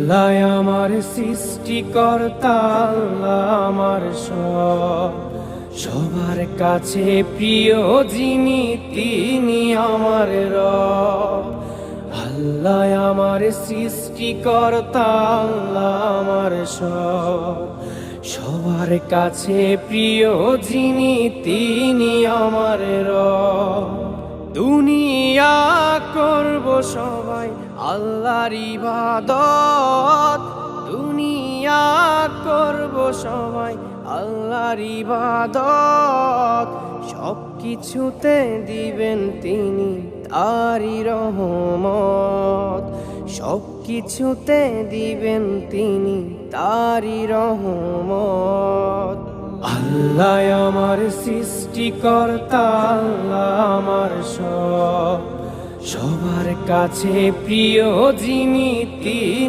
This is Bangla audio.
আল্লাহ আমার সৃষ্টিকর্তা, আল্লাহ আমার সব, সবার কাছে প্রিয় যিনি তিনি আমার রব। আল্লাহ আমার সৃষ্টিকর্তা, আল্লাহ আমার সব, সবার কাছে প্রিয় যিনি তিনি আমার রব। দুনিয়া করব সবাই আল্লাহর ইবাদত, দুনিয়া করব সবাই আল্লাহর ইবাদত, সব কিছুতে দিবেন তিনি তারই রহমত, সব কিছুতে দিবেন তিনি তারই রহমত। আল্লাহ আমার সৃষ্টিকর্তা, আল্লাহ আমার সব, সবার কাছে প্রিয় যিনি তিনি